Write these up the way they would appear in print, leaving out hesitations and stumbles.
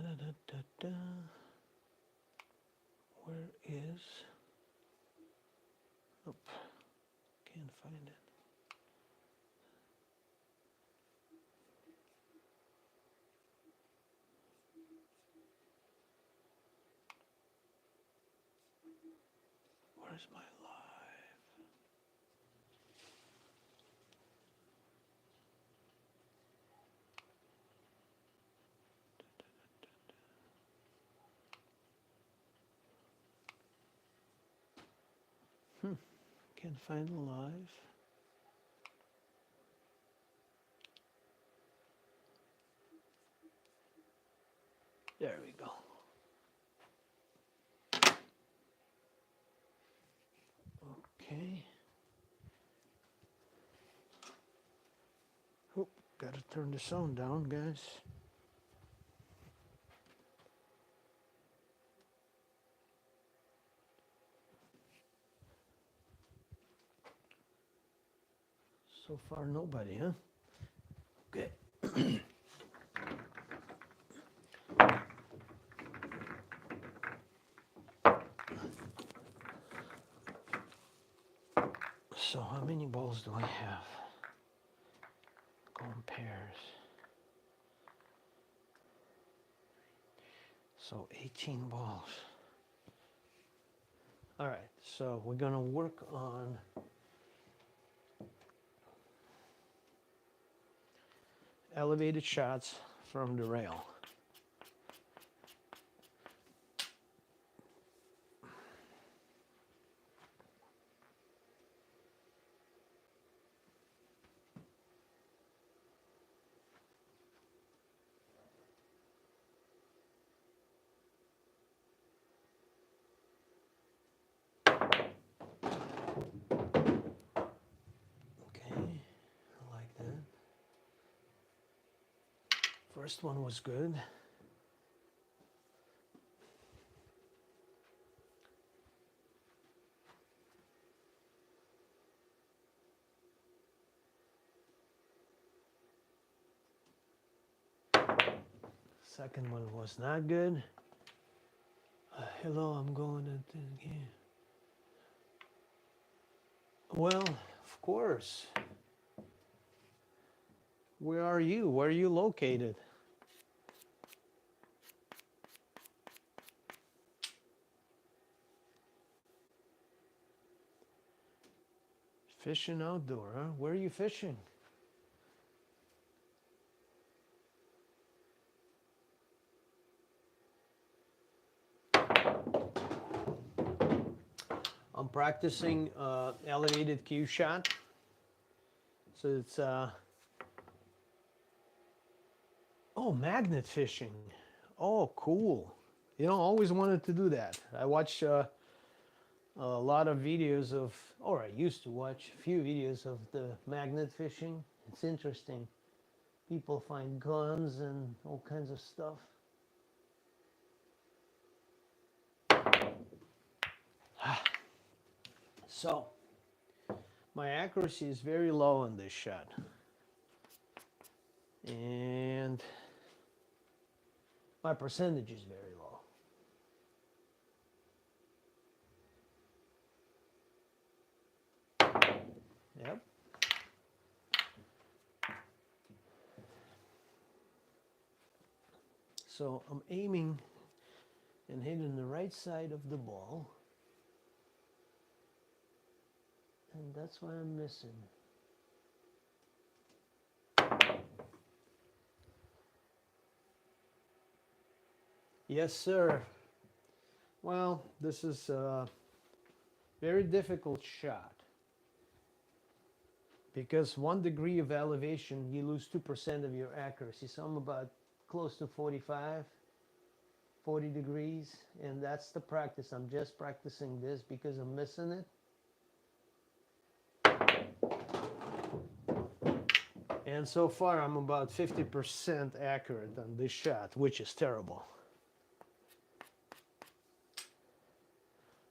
Da, da, da, da. Where is? Oh, can't find it. Where's my live? Can't find the live. There we go. Okay. Oh, gotta turn the sound down, guys. So far, nobody, huh? Okay. So how many balls do I have? Go in pairs. So 18 balls. All right, so we're gonna work on elevated shots from the rail. Okay, I like that. First one was good. Second one was not good. Hello, I'm going to the game. Well, of course. Where are you? Where are you located? Fishing outdoor, huh? Where are you fishing? I'm practicing elevated cue shot. So it's oh, magnet fishing. Oh, cool. You know, always wanted to do that. I watch a lot of videos of, or I used to watch a few videos of the magnet fishing. It's interesting. People find guns and all kinds of stuff. So, my accuracy is very low on this shot. And my percentage is very low. Yep. So I'm aiming and hitting the right side of the ball. And that's why I'm missing. Yes, sir. Well, this is a very difficult shot. Because 1 degree of elevation, you lose 2% of your accuracy. So I'm about close to 45, 40 degrees. And that's the practice. I'm just practicing this because I'm missing it. And so far, I'm about 50% accurate on this shot, which is terrible.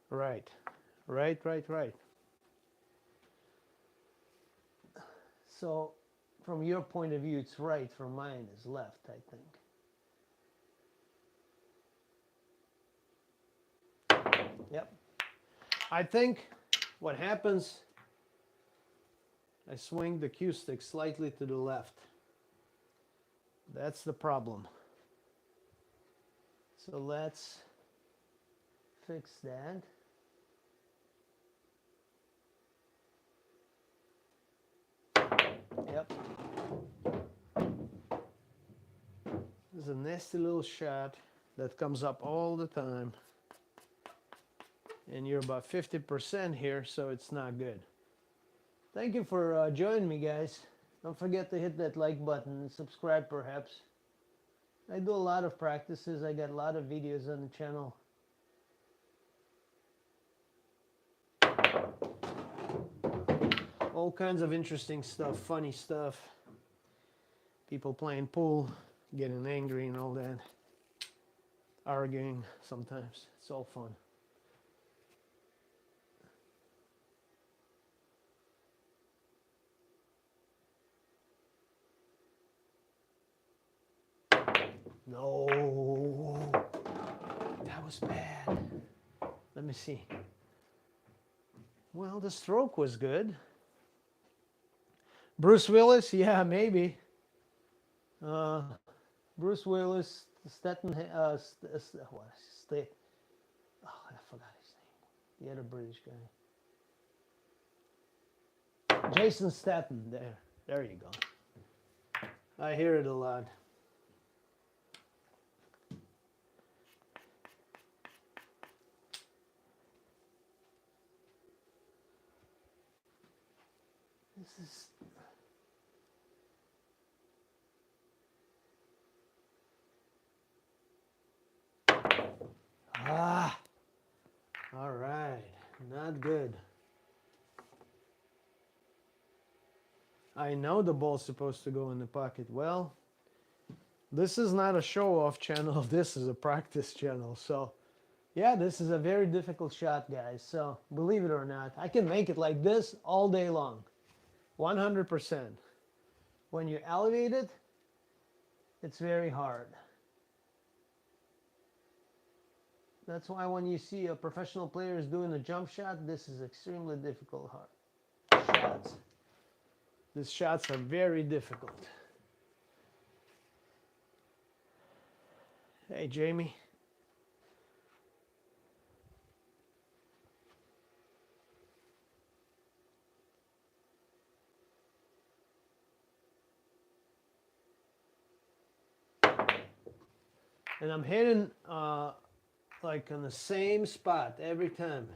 Right. Right. So, from your point of view, it's right. From mine is left, I think. Yep. I think what happens, I swing the cue stick slightly to the left. That's the problem. So let's fix that. Yep. There's a nasty little shot that comes up all the time. And you're about 50% here, so it's not good. Thank you for joining me, guys. Don't forget to hit that like button and subscribe, perhaps. I do a lot of practices. I got a lot of videos on the channel. All kinds of interesting stuff, funny stuff. People playing pool, getting angry and all that. Arguing sometimes. It's all fun. No, that was bad. Let me see. Well, the stroke was good. Bruce Willis, yeah, maybe. Bruce Willis, Staten, oh, I forgot his name. The other British guy. Jason Statham, there you go. I hear it a lot. This is... all right, not good. I know the ball's supposed to go in the pocket. Well, this is not a show-off channel. This is a practice channel. So, yeah, this is a very difficult shot, guys. So, believe it or not, I can make it like this all day long. 100%. When you elevate it, it's very hard. That's why when you see a professional players doing a jump shot, this is extremely difficult shots. These shots are very difficult. Hey, Jamie. And I'm hitting like on the same spot every time.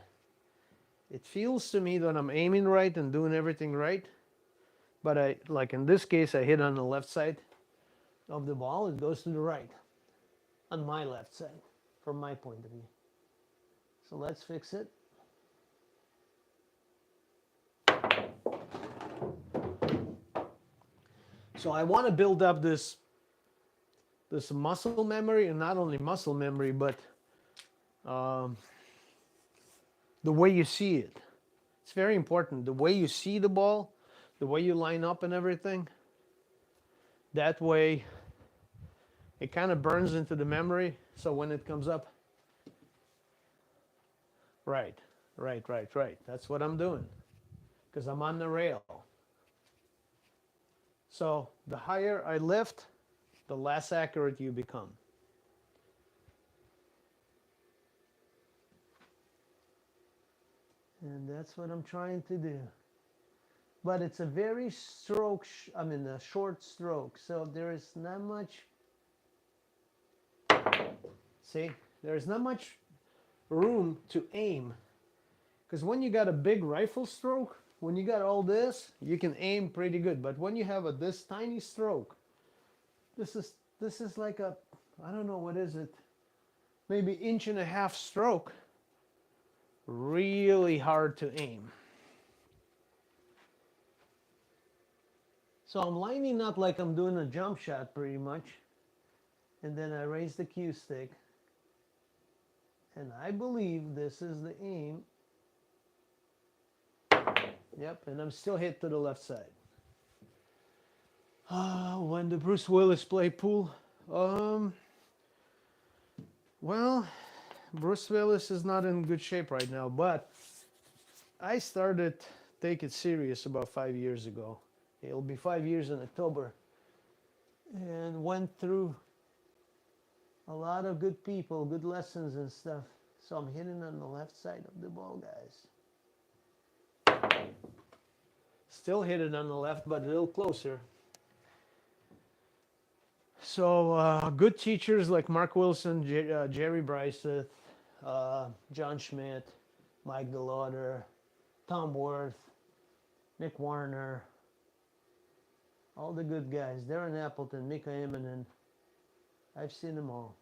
It feels to me that I'm aiming right and doing everything right. But like in this case, I hit on the left side of the ball. It goes to the right on my left side from my point of view. So let's fix it. So I want to build up this muscle memory, and not only muscle memory, but the way you see it. It's very important. The way you see the ball, the way you line up and everything. That way, it kind of burns into the memory. So when it comes up, right. That's what I'm doing, because I'm on the rail. So the higher I lift, the less accurate you become. And that's what I'm trying to do. But it's a very a short stroke. So there is not much, see, there's not much room to aim. Because when you got a big rifle stroke, when you got all this, you can aim pretty good. But when you have this tiny stroke, this is like a, I don't know, what is it? Maybe 1.5 inch stroke. Really hard to aim. So I'm lining up like I'm doing a jump shot pretty much. And then I raise the cue stick. And I believe this is the aim. Yep, and I'm still hit to the left side. When the Bruce Willis play pool? Well, Bruce Willis is not in good shape right now, but I started take it serious about 5 years ago. It'll be 5 years in October, and went through a lot of good people, good lessons and stuff. So I'm hitting on the left side of the ball, guys. Still hit it on the left, but a little closer. So good teachers like Mark Wilson, Jerry Bryseth, John Schmidt, Mike DeLauder, Tom Worth, Nick Warner, all the good guys. Darren Appleton, Mika Immonen. I've seen them all.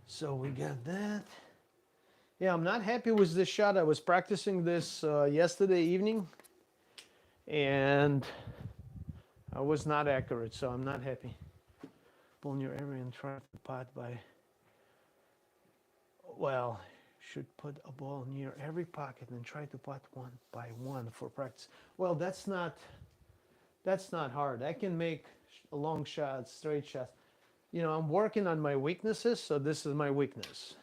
So we got that. Yeah, I'm not happy with this shot. I was practicing this yesterday evening, and I was not accurate, so I'm not happy. Pull in your area and try to pot by, well, should put a ball near every pocket and try to pot one by one for practice. Well, that's not hard. I can make long shots, straight shots. You know, I'm working on my weaknesses, so this is my weakness.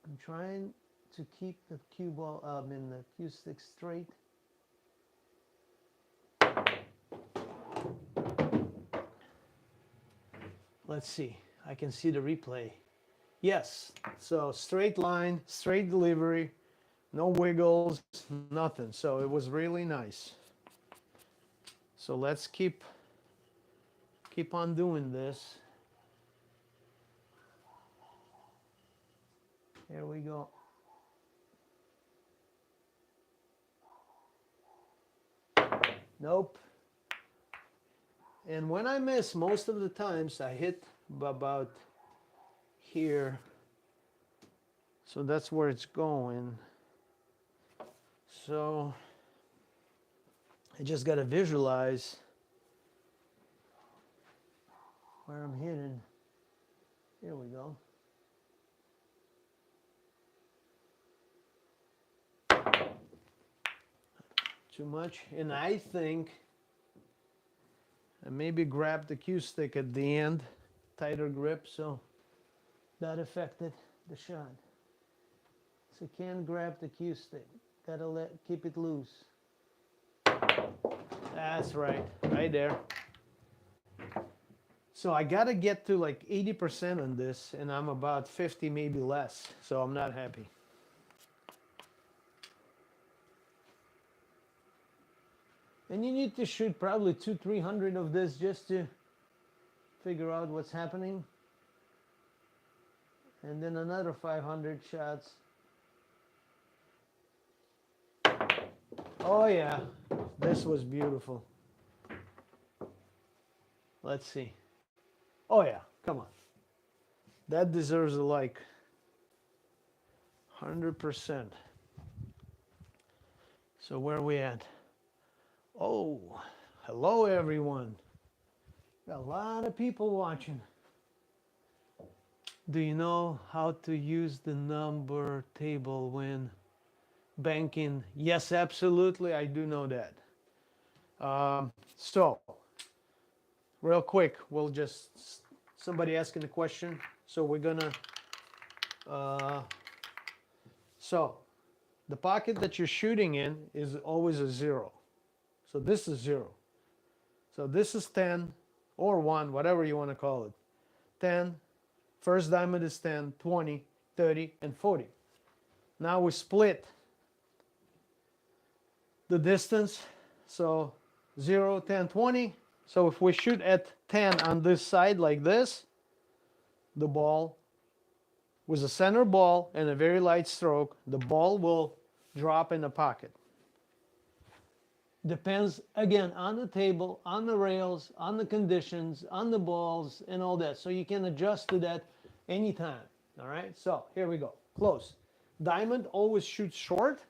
I'm trying to keep the cue ball, the cue stick straight. Let's see. I can see the replay. Yes. So straight line, straight delivery, no wiggles, nothing. So it was really nice. So let's keep on doing this. Here we go. Nope. And when I miss, most of the times I hit about here. So that's where it's going. So I just got to visualize where I'm hitting. Here we go. Too much. And I think I maybe grabbed the cue stick at the end, tighter grip, so that affected the shot. So can't grab the cue stick. Gotta keep it loose. That's right, right there. So I gotta get to like 80% on this, and I'm about 50, maybe less. So I'm not happy. And you need to shoot probably 200-300 of this just to figure out what's happening. And then another 500 shots. Oh yeah, this was beautiful. Let's see. Oh yeah, come on. That deserves a like. 100%. So where are we at? Oh, hello everyone. Got a lot of people watching. Do you know how to use the number table when banking? Yes, absolutely, I do know that. So, real quick, we'll just, somebody asking a question. So we're gonna, so the pocket that you're shooting in is always a 0. So this is 0. So this is 10 or 1, whatever you want to call it. 10, first diamond is 10, 20, 30, and 40. Now we split the distance. So 0, 10, 20. So if we shoot at 10 on this side like this, the ball with a center ball and a very light stroke, the ball will drop in the pocket. Depends, again, on the table, on the rails, on the conditions, on the balls, and all that. So you can adjust to that anytime. All right, so here we go. Close. Diamond always shoots short.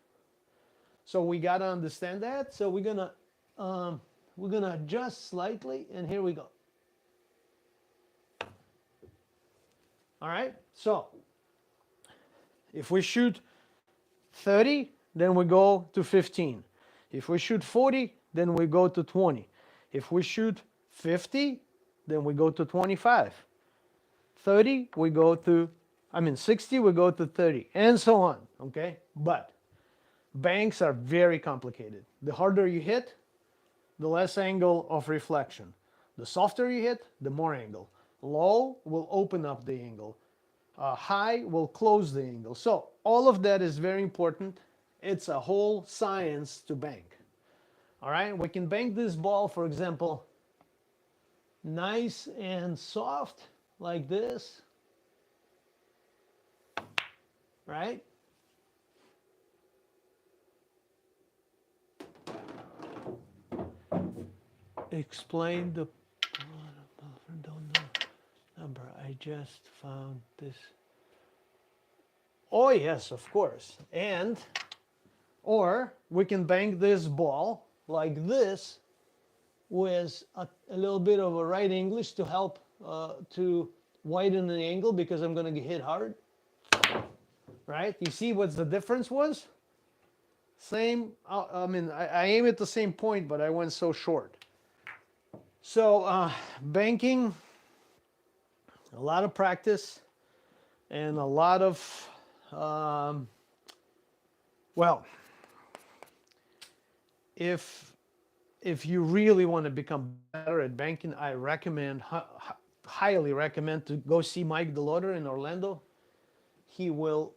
So we got to understand that. So we're gonna adjust slightly, and here we go. All right, so if we shoot 30, then we go to 15. If we shoot 40, then we go to 20. If we shoot 50, then we go to 25. 30, we go to, 60, we go to 30, and so on, okay? But banks are very complicated. The harder you hit, the less angle of reflection. The softer you hit, the more angle. Low will open up the angle. High will close the angle. So all of that is very important. It's a whole science to bank. All right, we can bank this ball, for example, nice and soft like this, right? Explain the don't know number. I just found this. Oh yes, of course. And or we can bank this ball like this with a little bit of a right English to help to widen the angle, because I'm going to hit hard. Right? You see what the difference was? Same, I aim at the same point, but I went so short. So banking, a lot of practice and a lot of, well, if you really want to become better at banking, I recommend, highly recommend, to go see Mike DeLoder in Orlando. He will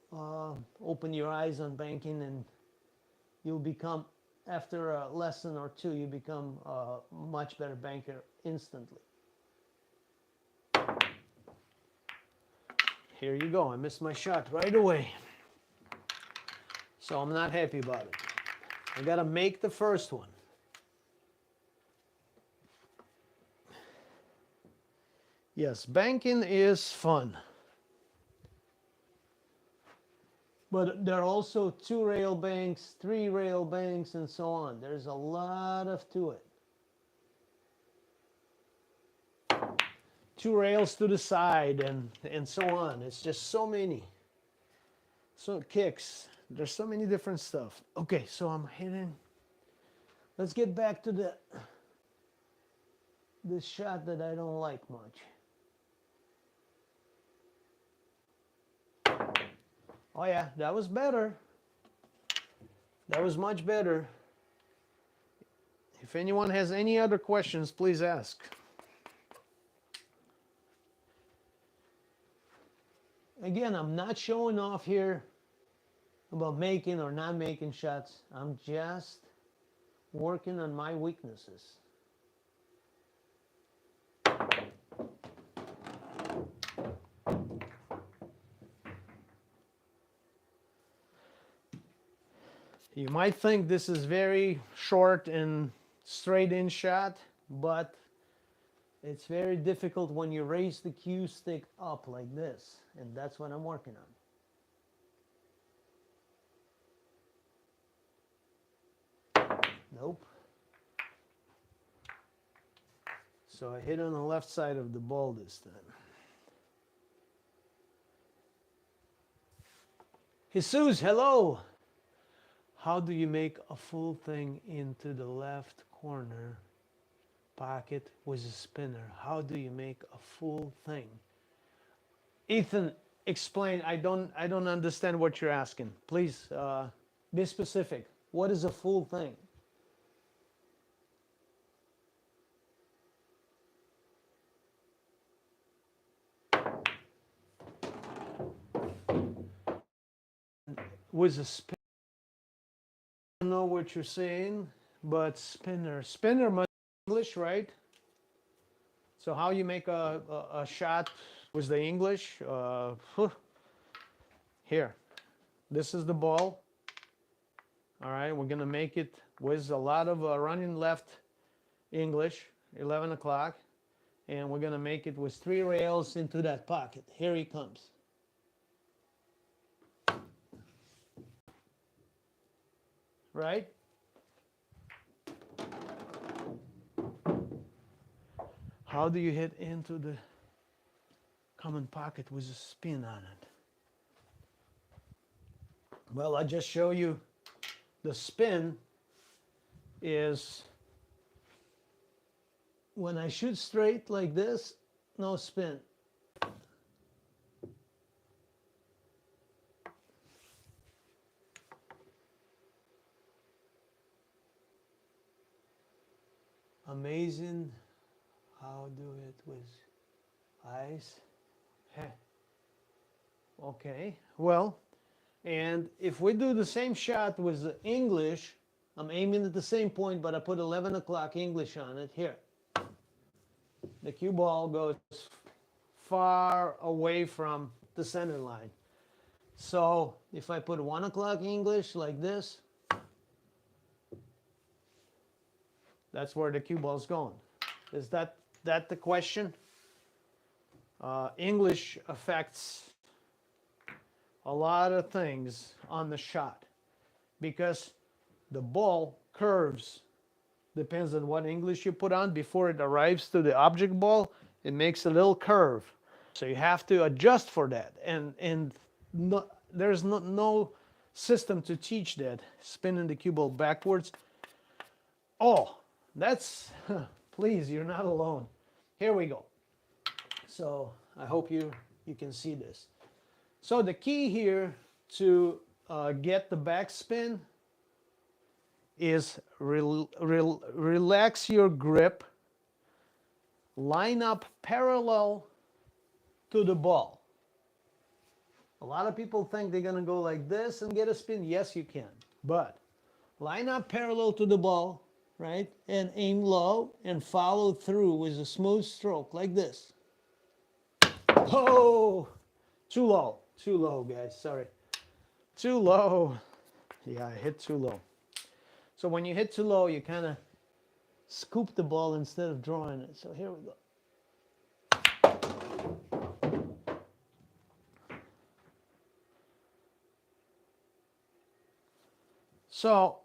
open your eyes on banking, and you'll become, after a lesson or two, you become a much better banker instantly. Here you go. I missed my shot right away. So I'm not happy about it. I got to make the first one. Yes, banking is fun. But there are also 2-rail banks, 3-rail banks, and so on. There's a lot to it. 2 rails to the side and so on. It's just so many. So kicks. There's so many different stuff. Okay, so I'm hitting. Let's get back to this shot that I don't like much. Oh yeah, that was better. That was much better. If anyone has any other questions, please ask. Again, I'm not showing off here about making or not making shots. I'm just working on my weaknesses. You might think this is very short and straight in shot, but it's very difficult when you raise the cue stick up like this, and that's what I'm working on. Nope. So I hit on the left side of the ball this time. Jesus, hello. How do you make a full thing into the left corner pocket with a spinner? How do you make a full thing? Ethan, explain. I don't understand what you're asking. Please be specific. What is a full thing? With a spinner. I don't know what you're saying, but spinner. Spinner must be English, right? So how you make a shot with the English? Here. This is the ball. All right, we're going to make it with a lot of running left English, 11 o'clock. And we're going to make it with 3 rails into that pocket. Here he comes. Right? How do you hit into the common pocket with a spin on it? Well, I just show you the spin is when I shoot straight like this, no spin. Amazing how do it with eyes. Heh. Okay, well, and if we do the same shot with the English, I'm aiming at the same point, but I put 11 o'clock English on it. Here, the cue ball goes far away from the center line. So if I put 1 o'clock English like this, that's where the cue ball's going. Is that the question? English affects a lot of things on the shot because the ball curves. Depends on what English you put on. Before it arrives to the object ball, it makes a little curve. So you have to adjust for that. And no, there's no system to teach that. Spinning the cue ball backwards. Oh, that's, please, you're not alone. Here we go. So I hope you can see this. So the key here to get the backspin is relax your grip, line up parallel to the ball. A lot of people think they're gonna go like this and get a spin. Yes, you can, but line up parallel to the ball, right? And aim low and follow through with a smooth stroke like this. Oh, too low, guys, sorry. Too low. Yeah, I hit too low. So when you hit too low, you kind of scoop the ball instead of drawing it. So here we go. So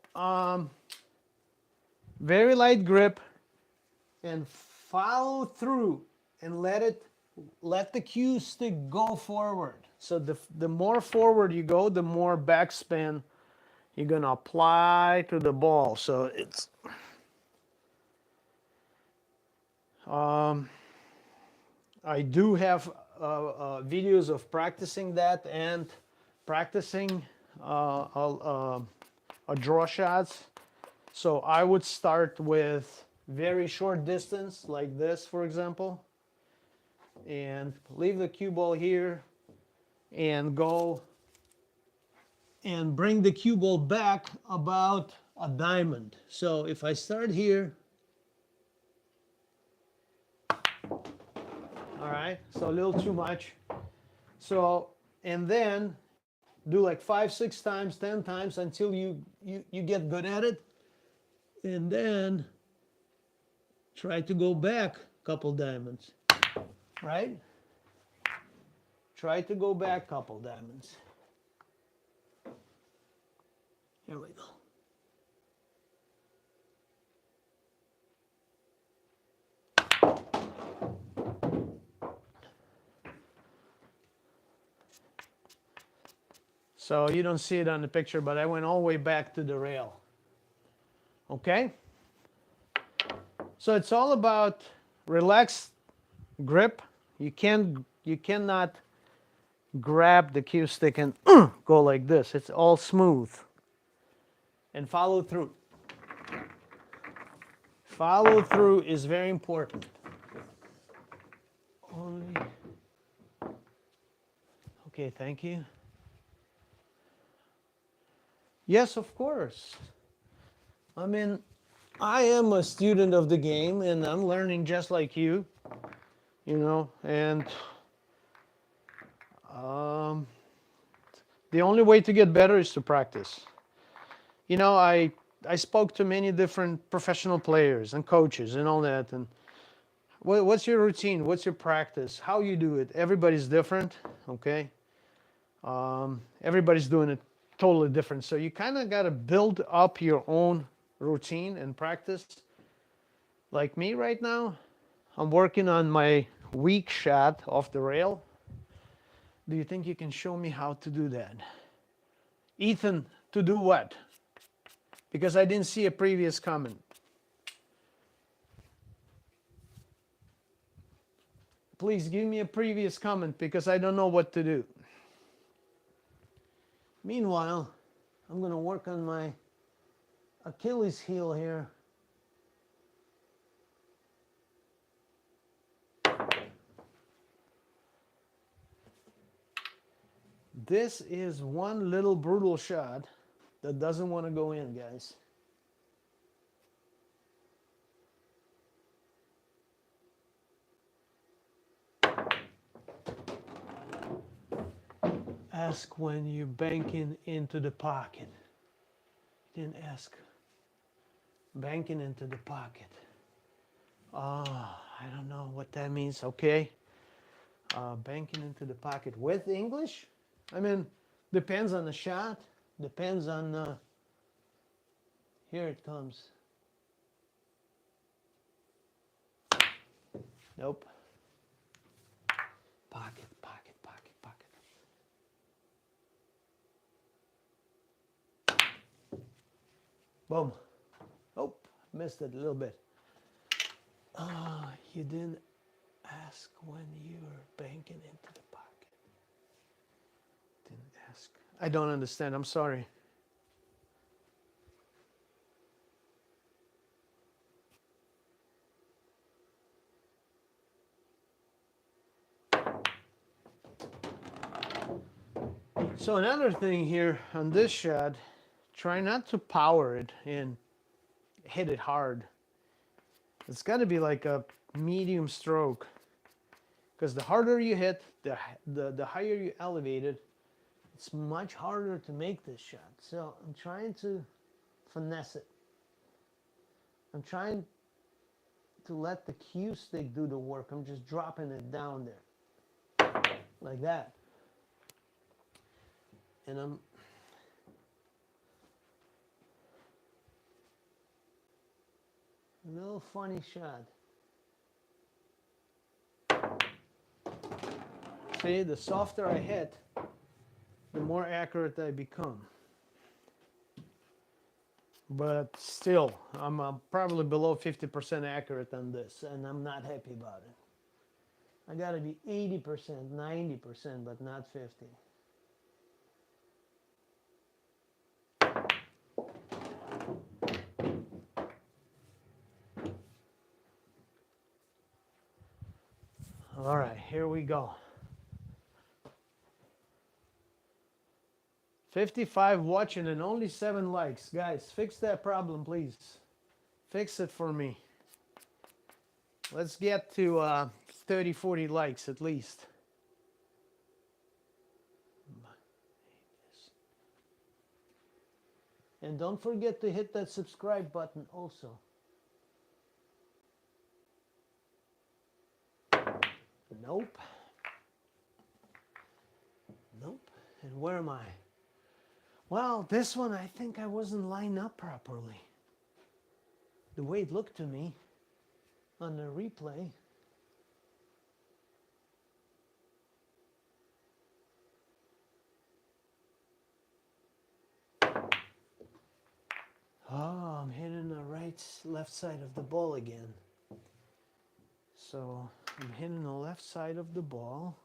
very light grip and follow through and let the cue stick go forward. So the more forward you go, the more backspin you're gonna apply to the ball. So it's I do have videos of practicing that and practicing draw shots. So I would start with very short distance like this, for example, and leave the cue ball here and go and bring the cue ball back about a diamond. So if I start here, all right, so a little too much. So, and then do like 5, 6 times, 10 times until you get good at it. And then try to go back a couple diamonds, right? Try to go back a couple diamonds. Here we go. So you don't see it on the picture, but I went all the way back to the rail. Okay? So it's all about relaxed grip. You cannot grab the cue stick and go like this. It's all smooth. And follow through. Follow through is very important. Only. Okay, thank you. Yes, of course. I mean, I am a student of the game and I'm learning just like you, you know, and the only way to get better is to practice. You know, I spoke to many different professional players and coaches and all that, and what's your routine? What's your practice? How you do it? Everybody's different, okay? Everybody's doing it totally different. So you kind of got to build up your own routine and practice. Like me right now, I'm working on my weak shot off the rail. Do you think you can show me how to do that? Ethan, to do what? Because I didn't see a previous comment. Please give me a previous comment because I don't know what to do. Meanwhile, I'm going to work on my Achilles heel here. This is one little brutal shot that doesn't want to go in, guys. Ask when you're banking into the pocket. Didn't ask. Banking into the pocket. Oh, I don't know what that means. Okay. Banking into the pocket with English? I mean, depends on the shot. Depends on... here it comes. Nope. Pocket, pocket, pocket, pocket. Boom. Oh, missed it a little bit. You didn't ask when you were banking into the pocket. Didn't ask. I don't understand. I'm sorry. So another thing here on this shot, try not to power it and hit it hard. It's got to be like a medium stroke, because the harder you hit, the higher you elevate it, it's much harder to make this shot. So I'm trying to finesse it. I'm trying to let the cue stick do the work. I'm just dropping it down there like that. And I'm a little funny shot. See, the softer I hit, the more accurate I become. But still, I'm probably below 50% accurate on this, and I'm not happy about it. I gotta be 80%, 90%, but not 50. All right, here we go. 55 watching and only 7 likes. Guys, fix that problem, please. Fix it for me. Let's get to 30, 40 likes at least. And don't forget to hit that subscribe button also. Nope. Nope. And where am I? Well, this one I think I wasn't lined up properly. The way it looked to me on the replay. Oh, I'm hitting the left side of the ball again. So I'm hitting the left side of the ball.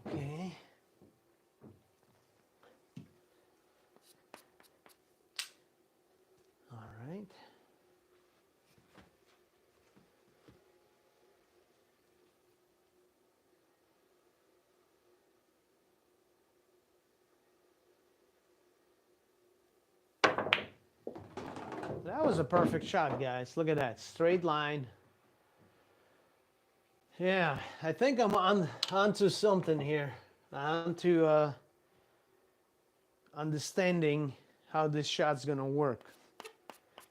Okay. All right. That was a perfect shot, guys. Look at that. Straight line. Yeah, I think I'm onto something here. Onto understanding how this shot's gonna work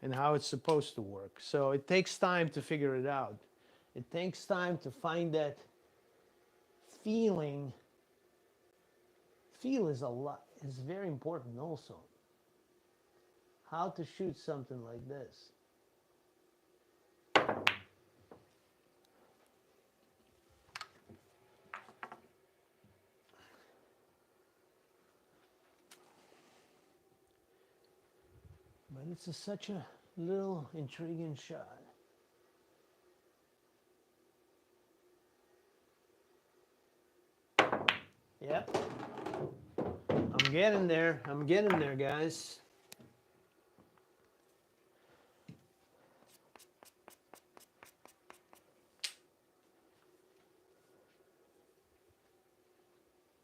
and how it's supposed to work. So it takes time to figure it out. It takes time to find that feeling. Feel is very important also. how to shoot something like this. But it's such a little intriguing shot. Yep. I'm getting there. I'm getting there, guys.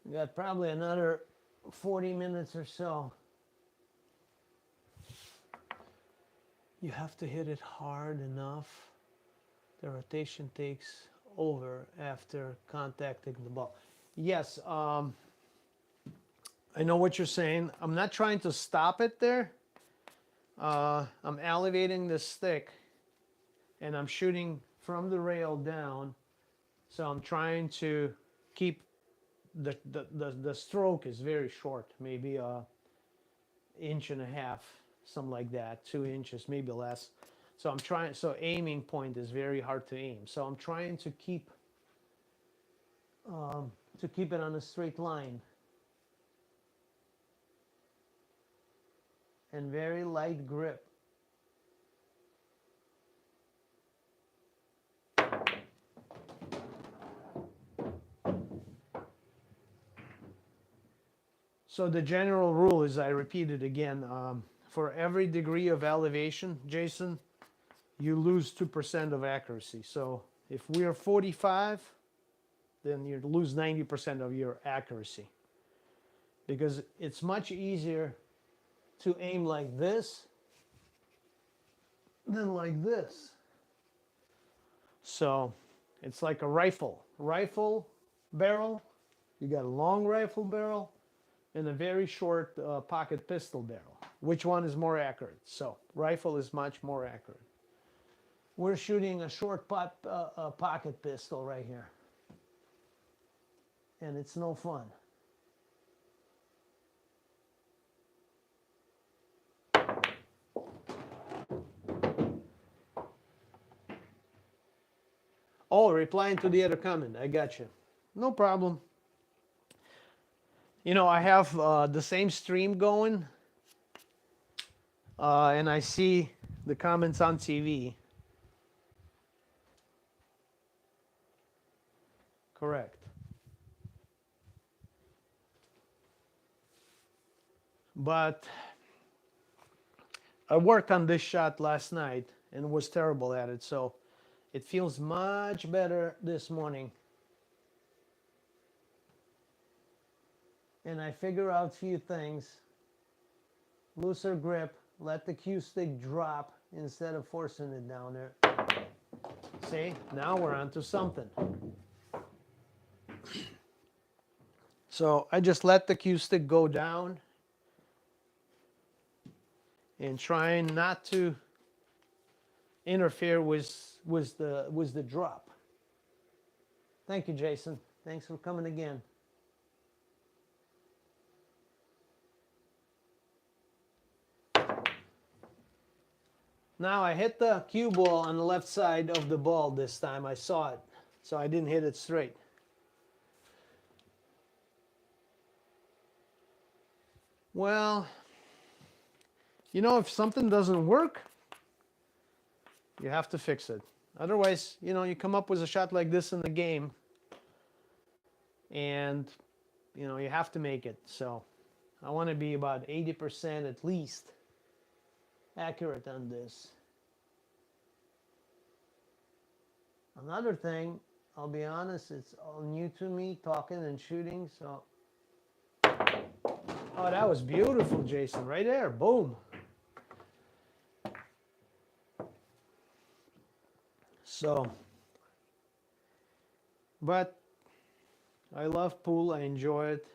We got probably another 40 minutes or so. You have to hit it hard enough. The rotation takes over after contacting the ball. Yes, I know what you're saying. I'm not trying to stop it there. I'm elevating the stick and I'm shooting from the rail down. So I'm trying to keep the stroke is very short, maybe a inch and a half, something like that, 2 inches, maybe less. So I'm trying, so aiming point is very hard to aim. So I'm trying to keep it on a straight line. And very light grip. So the general rule is, I repeat it again, for every degree of elevation, Jason, you lose 2% of accuracy. So if we are 45, then you lose 90% of your accuracy. Because it's much easier to aim like this than like this. So it's like a rifle. Rifle barrel, you got a long rifle barrel and a very short pocket pistol barrel. Which one is more accurate? So rifle is much more accurate. We're shooting a short pocket pistol right here. And it's no fun. Oh, replying to the other comment. I got you. No problem. You know, I have the same stream going. And I see the comments on TV. Correct. But I worked on this shot last night and was terrible at it. So it feels much better this morning. And I figure out a few things. Looser grip, let the cue stick drop instead of forcing it down there. See, now we're onto something. So I just let the cue stick go down and trying not to interfere with the drop. Thank you, Jason. Thanks for coming again. Now I hit the cue ball on the left side of the ball this time. I saw it, so I didn't hit it straight. Well, you know, if something doesn't work, you have to fix it. Otherwise, you know, you come up with a shot like this in the game and, you know, you have to make it. So I want to be about 80% at least accurate on this. Another thing, I'll be honest, it's all new to me, talking and shooting, so. Oh, that was beautiful, Jason, right there, boom. So, but I love pool, I enjoy it.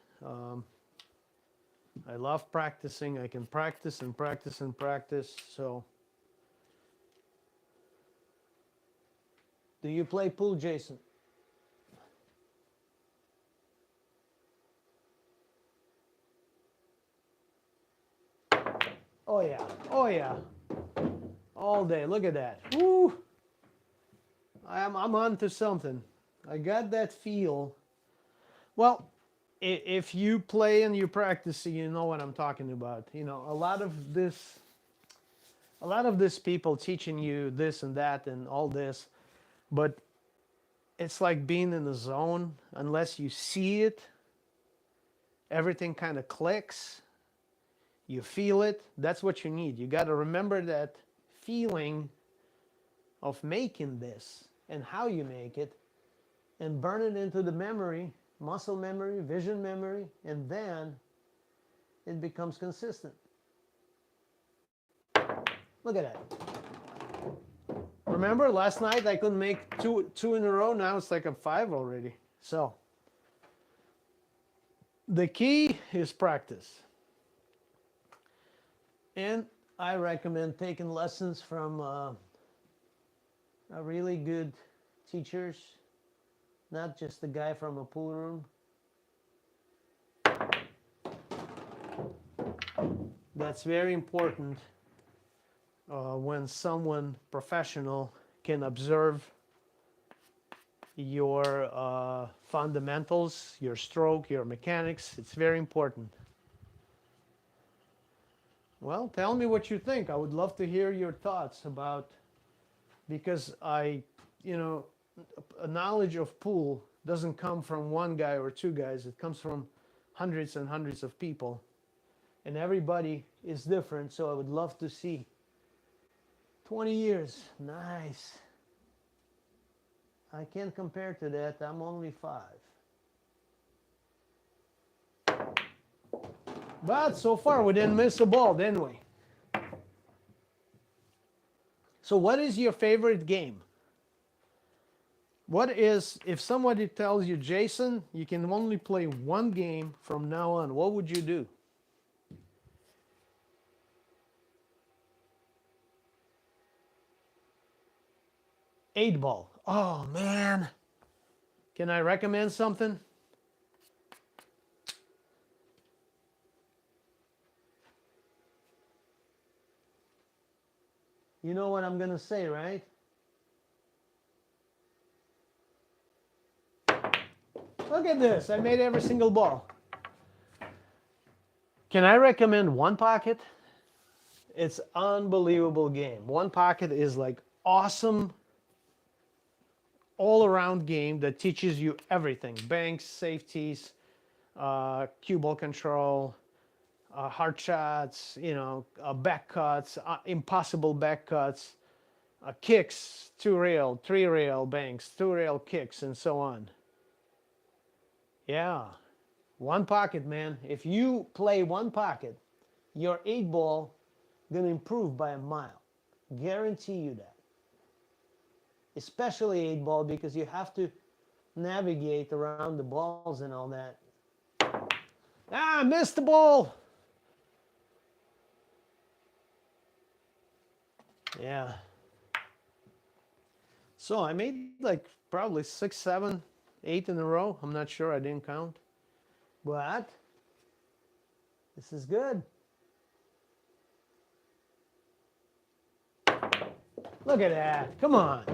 I love practicing. I can practice and practice and practice. So, do you play pool, Jason? Oh yeah. Oh yeah. All day. Look at that. Woo! I'm on to something. I got that feel. Well, if you play and you practice, you know what I'm talking about. You know, a lot of this people teaching you this and that and all this, but it's like being in the zone. Unless you see it, everything kind of clicks. You feel it. That's what you need. You got to remember that feeling of making this and how you make it, and burn it into the memory, muscle memory, vision memory, and then it becomes consistent. Look at that. Remember last night I couldn't make two in a row. Now it's like I'm 5 already. So the key is practice. And I recommend taking lessons from a really good teachers, not just the guy from a pool room. That's very important when someone professional can observe your fundamentals, your stroke, your mechanics. It's very important. Well, tell me what you think. I would love to hear your thoughts about, because a knowledge of pool doesn't come from one guy or two guys. It comes from hundreds and hundreds of people. And everybody is different, so I would love to see. 20 years, nice. I can't compare to that. I'm only 5. But so far we didn't miss a ball, didn't we? So what is your favorite game? What is, if somebody tells you, Jason, you can only play one game from now on, what would you do? Eight ball. Oh man. Can I recommend something? You know what I'm gonna say, right? Look at this. I made every single ball. Can I recommend One Pocket? It's unbelievable game. One Pocket is like awesome all-around game that teaches you everything: banks, safeties, cue ball control, hard shots, back cuts, impossible back cuts, kicks, 2-rail, 3-rail banks, 2-rail kicks, and so on. Yeah, One Pocket, man. If you play One Pocket, your 8-ball gonna improve by a mile. Guarantee you that. Especially 8-ball, because you have to navigate around the balls and all that. Ah, missed the ball. Yeah. So I made like probably 6, 7, 8 in a row. I'm not sure. I didn't count. But this is good. Look at that. Come on.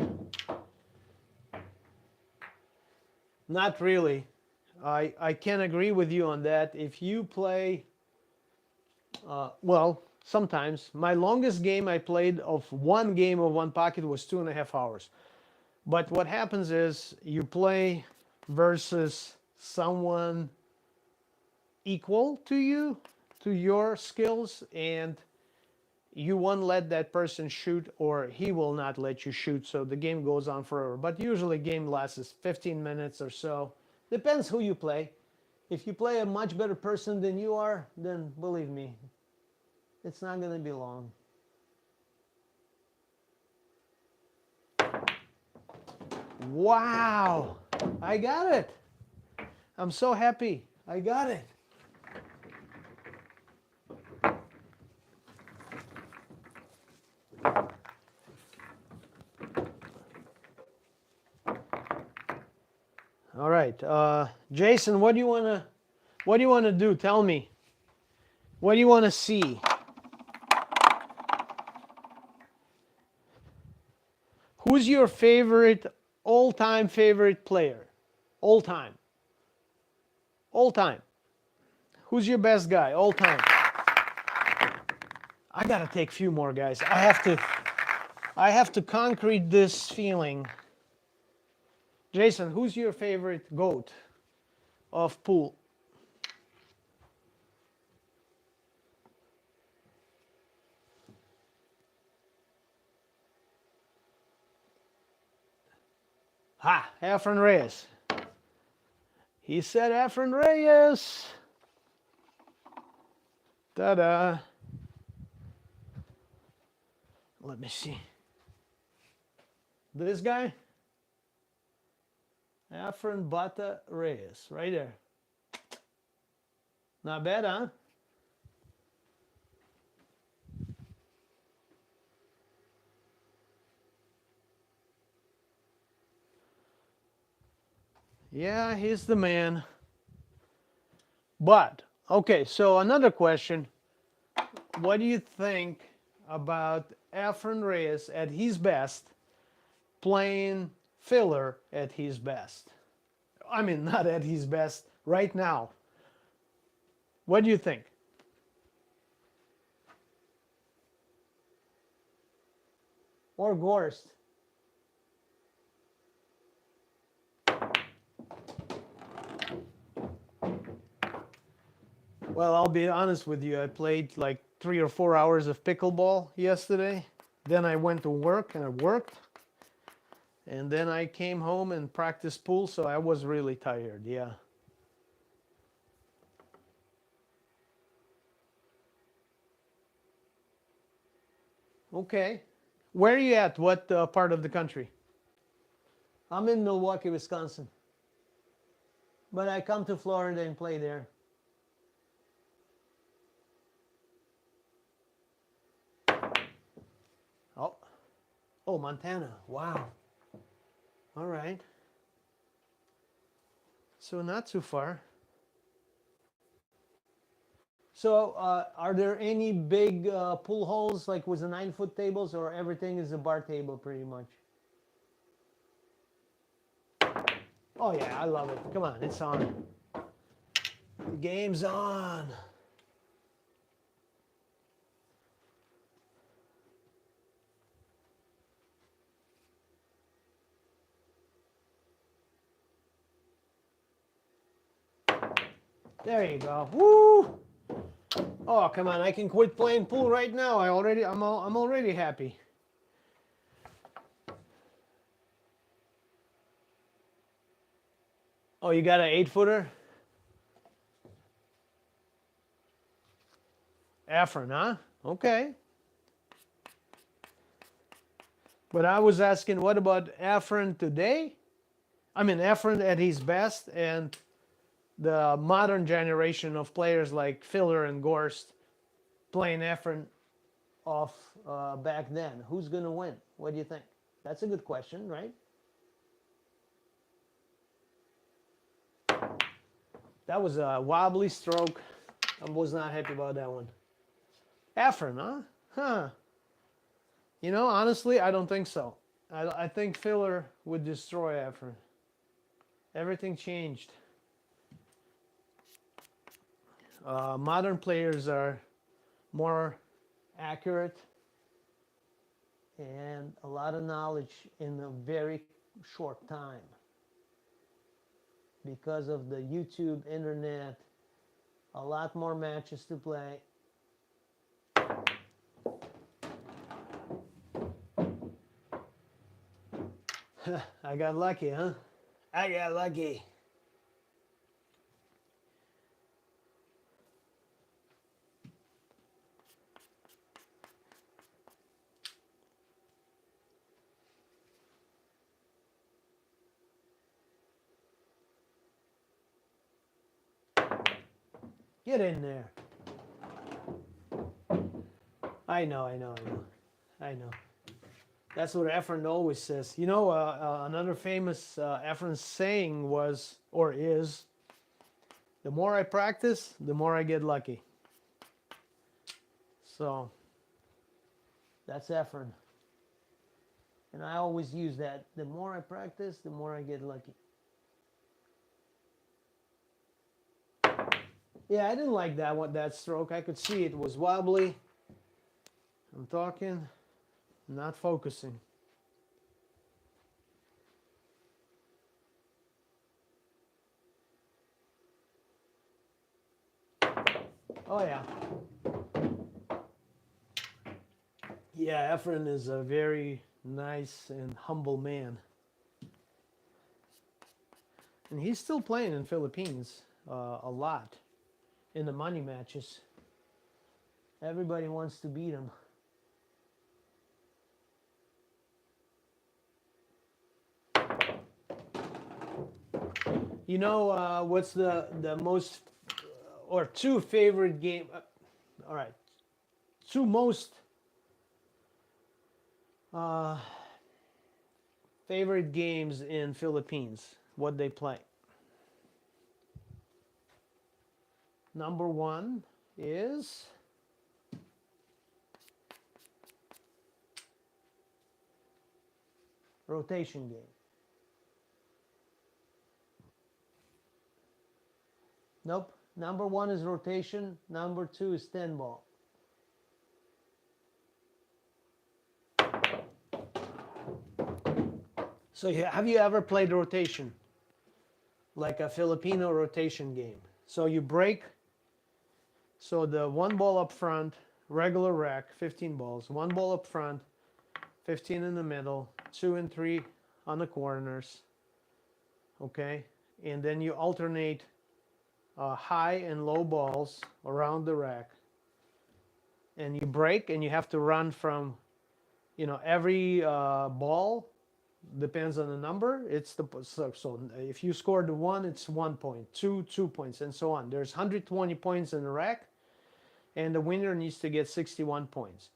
Not really. I can agree with you on that. If you play, well, sometimes. My longest game I played of one game of One Pocket was 2.5 hours. But what happens is you play versus someone equal to you, to your skills, and you won't let that person shoot, or he will not let you shoot, so the game goes on forever. But usually game lasts 15 minutes or so. Depends who you play. If you play a much better person than you are, then believe me, it's not going to be long. Wow, I got it. I'm so happy. I got it. All right, Jason, what do you want to do? Tell me. What do you want to see? Who's your favorite, all-time favorite player? All time. All time. Who's your best guy, all time? I gotta take a few more, guys. I have to concrete this feeling. Jason, who's your favorite GOAT of pool? Ha, Efren Reyes. He said Efren Reyes. Ta-da. Let me see. This guy? Efren Bata Reyes, right there. Not bad, huh? Yeah, he's the man. But, okay, so another question. What do you think about Efren Reyes at his best playing filler at his best? I mean, not at his best right now. What do you think? Or Gorst? Well, I'll be honest with you. I played like 3 or 4 hours of pickleball yesterday. Then I went to work and I worked. And then I came home and practiced pool, so I was really tired, yeah. Okay. Where are you at? What part of the country? I'm in Milwaukee, Wisconsin. But I come to Florida and play there. Oh, oh, Montana. Wow. All right. So not too far. So are there any big pool halls like with the 9-foot tables, or everything is a bar table pretty much? Oh yeah, I love it. Come on, it's on. The game's on. There you go. Woo! Oh, come on, I can quit playing pool right now. I'm already happy. Oh, you got an 8-footer? Efren, huh? Okay. But I was asking, what about Efren today? I mean, Efren at his best and the modern generation of players like Filler and Gorst playing Efren off back then. Who's going to win? What do you think? That's a good question, right? That was a wobbly stroke. I was not happy about that one. Efren, huh? Huh. You know, honestly, I don't think so. I think Filler would destroy Efren. Everything changed. Modern players are more accurate and a lot of knowledge in a very short time because of the YouTube, internet, a lot more matches to play. I got lucky, huh? I got lucky. Get in there. I know. That's what Efren always says. You know, another famous Efren saying was, or is, the more I practice, the more I get lucky. So, that's Efren. And I always use that. The more I practice, the more I get lucky. Yeah, I didn't like that stroke. I could see it was wobbly. I'm talking, not focusing. Oh yeah. Yeah, Efren is a very nice and humble man. And he's still playing in Philippines a lot in the money matches. Everybody wants to beat him. You know what's the most or two favorite game? All right, two most uh, favorite games in Philippines. What they play. Number one is rotation game. Nope. Number one is rotation. Number two is 10 ball. So have you ever played rotation? Like a Filipino rotation game. So you break. So the one ball up front, regular rack, 15 balls. One ball up front, 15 in the middle, 2 and 3 on the corners. Okay. And then you alternate high and low balls around the rack. And you break and you have to run from, every ball depends on the number. It's so if you score the 1, it's 1 point, 2 points, and so on. There's 120 points in the rack, and the winner needs to get 61 points.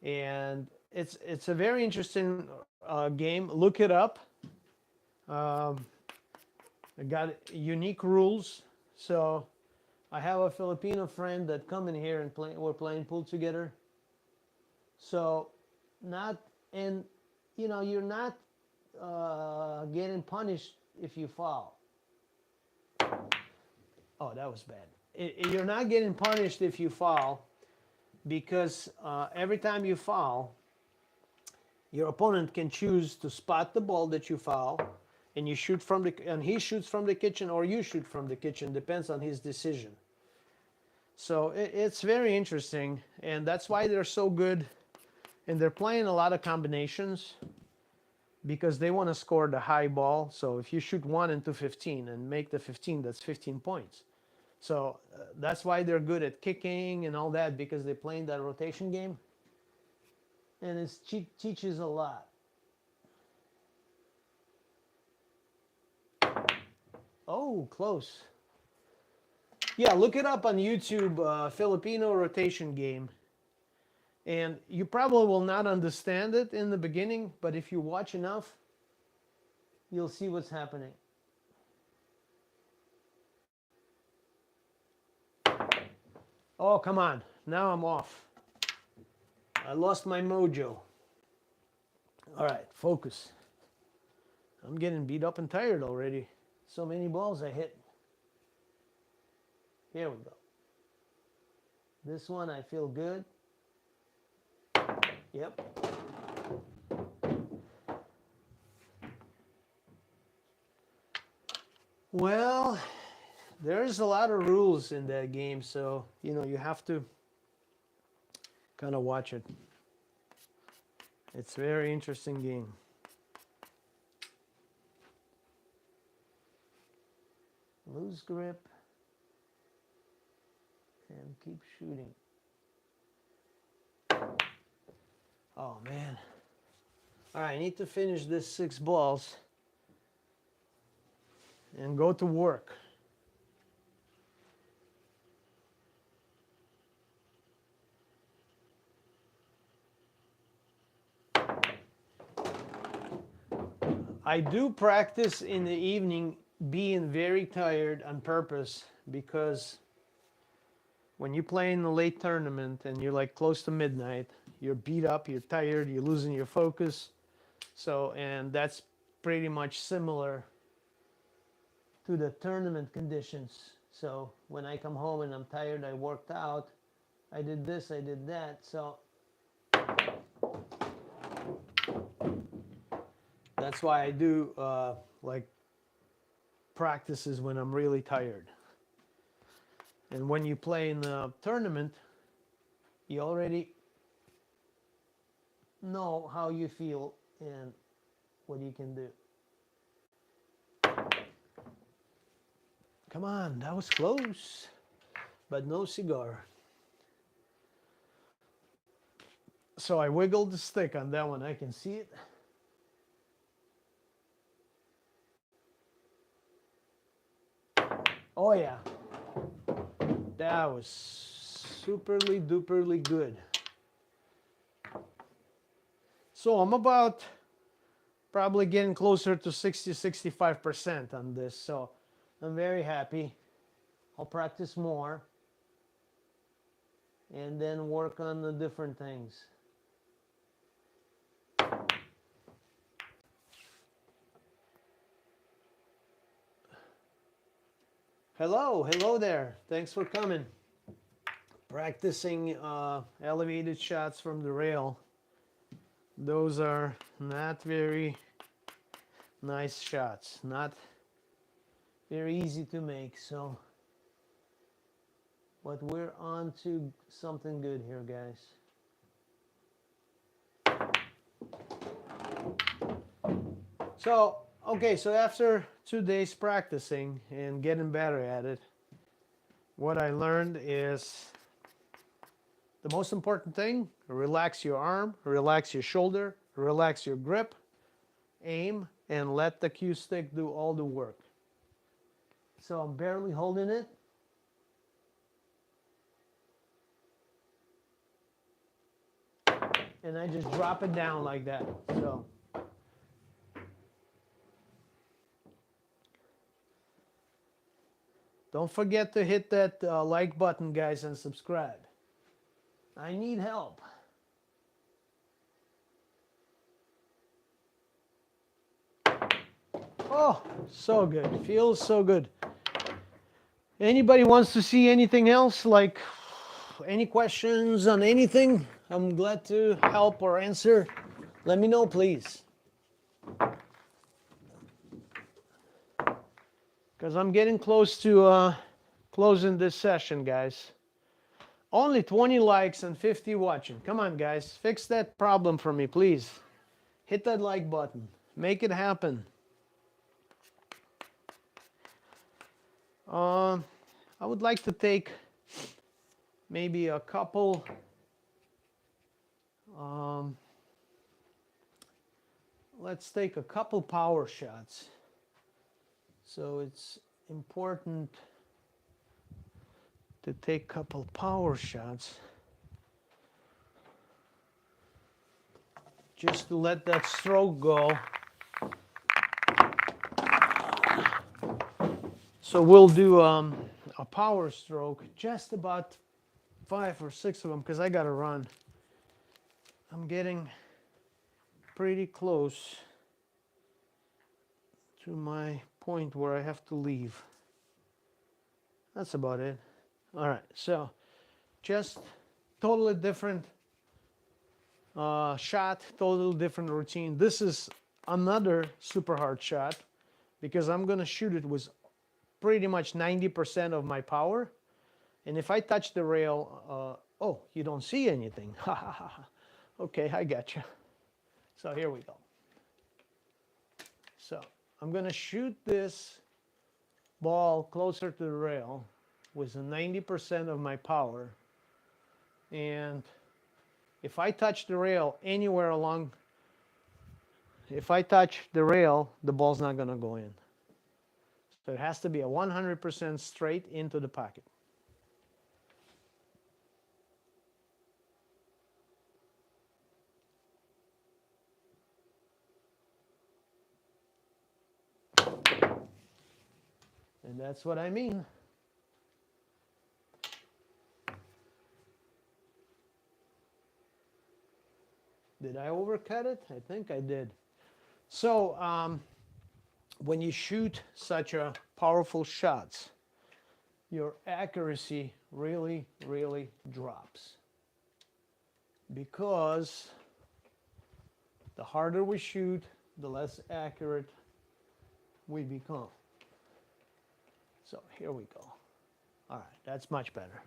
And it's a very interesting game. Look it up. I got unique rules. So I have a Filipino friend that come in here and we're playing pool together. So you're not getting punished if you foul. Oh, that was bad. You're not getting punished if you foul, because every time you foul, your opponent can choose to spot the ball that you foul, and he shoots from the kitchen, or you shoot from the kitchen, depends on his decision. So it's very interesting, and that's why they're so good, and they're playing a lot of combinations because they want to score the high ball. So if you shoot 1 into 15 and make the 15, that's 15 points. So that's why they're good at kicking and all that, because they're playing that rotation game, and it teaches a lot. Oh, close. Yeah, look it up on YouTube, Filipino rotation game. And you probably will not understand it in the beginning, but if you watch enough, you'll see what's happening. Oh, come on. Now I'm off. I lost my mojo. All right, focus. I'm getting beat up and tired already. So many balls I hit. Here we go. This one I feel good. Yep. Well, there's a lot of rules in that game, so you have to kind of watch it. It's a very interesting game. Loose grip and keep shooting. Oh man. All right, I need to finish this 6 balls and go to work. I do practice in the evening being very tired on purpose, because when you play in the late tournament and you're like close to midnight, you're beat up, you're tired, you're losing your focus. So, and that's pretty much similar to the tournament conditions. So when I come home and I'm tired, I worked out, I did this, I did that. So that's why I do like practices when I'm really tired. And when you play in the tournament, you already know how you feel and what you can do. Come on, that was close, but no cigar. So I wiggled the stick on that one. I can see it. Oh yeah, that was superly duperly good. So I'm about probably getting closer to 60-65% on this. So I'm very happy. I'll practice more and then work on the different things. Hello there. Thanks for coming. Practicing elevated shots from the rail. Those are not very nice shots, not very easy to make. So, but we're on to something good here, guys. So, okay, so after 2 days practicing and getting better at it, what I learned is the most important thing: relax your arm, relax your shoulder, relax your grip, aim, and let the cue stick do all the work. So I'm barely holding it. And I just drop it down like that. So don't forget to hit that like button, guys, and subscribe. I need help. Oh, so good. Feels so good. Anybody wants to see anything else, like any questions on anything? I'm glad to help or answer. Let me know, please. Because I'm getting close to closing this session, guys. Only 20 likes and 50 watching. Come on, guys. Fix that problem for me, please. Hit that like button. Make it happen. I would like to take maybe a couple let's take a couple power shots. So it's important to take a couple power shots just to let that stroke go. So we'll do a power stroke, just about 5 or 6 of them, because I got to run. I'm getting pretty close to my point where I have to leave. That's about it. All right, so just totally different shot, totally different routine. This is another super hard shot because I'm gonna shoot it with pretty much 90% of my power. And if I touch the rail, oh, you don't see anything. Okay, I got you. So here we go. So I'm gonna shoot this ball closer to the rail with 90% of my power. And if I touch the rail anywhere along, if I touch the rail, the ball's not gonna go in. So it has to be a 100% straight into the pocket. And that's what I mean. Did I overcut it? I think I did. So when you shoot such a powerful shots, your accuracy really, really drops, because the harder we shoot, the less accurate we become. So here we go. All right, that's much better.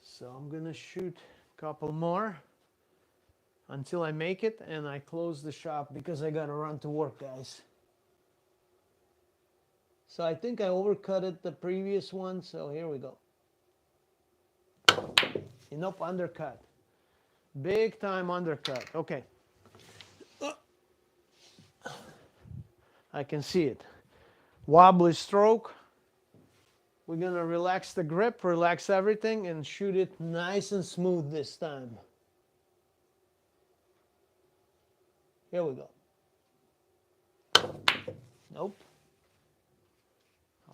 So I'm gonna shoot a couple more until I make it, and I close the shop because I gotta run to work, guys. So I think I overcut it the previous one, so here we go. Nope, undercut. Big time undercut. Okay. I can see it. Wobbly stroke. We're gonna relax the grip, relax everything, and shoot it nice and smooth this time. Here we go. Nope.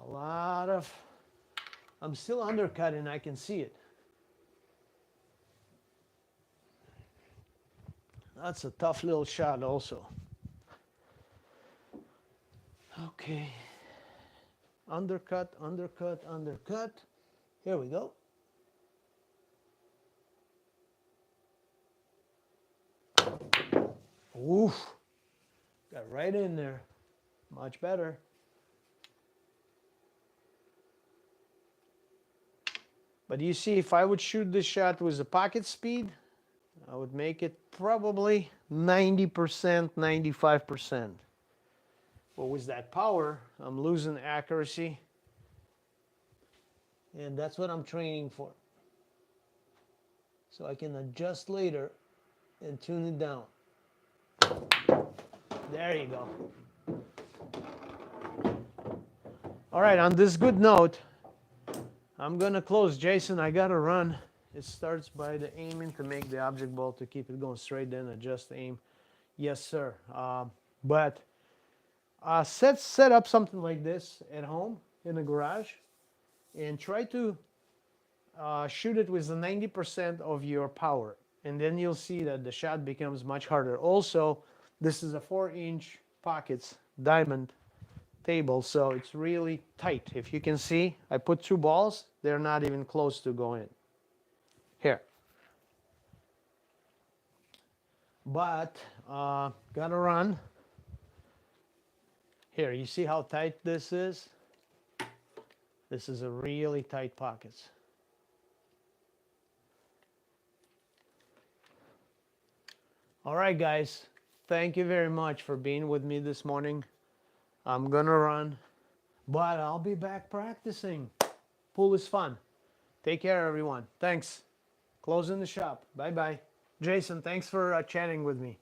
A lot of, I'm still undercutting, I can see it. That's a tough little shot also. Okay. Undercut, undercut, undercut. Here we go. Oof. Got right in there. Much better. But you see, if I would shoot this shot with a pocket speed, I would make it probably 90%, 95%. But with that power, I'm losing accuracy. And that's what I'm training for. So I can adjust later and tune it down. There you go. All right, on this good note, I'm gonna close. Jason, I gotta run. It starts by the aiming to make the object ball to keep it going straight, then adjust the aim. Yes, sir. But set up something like this at home in the garage, and try to shoot it with the 90% of your power, and then you'll see that the shot becomes much harder. Also, this is a 4-inch pockets diamond table, so it's really tight. If you can see, I put 2 balls. They're not even close to go in. Here. But gotta run. Here, you see how tight this is? This is a really tight pockets. All right, guys. Thank you very much for being with me this morning. I'm gonna run, but I'll be back practicing. Pool is fun. Take care, everyone. Thanks. Closing the shop. Bye-bye. Jason, thanks for chatting with me.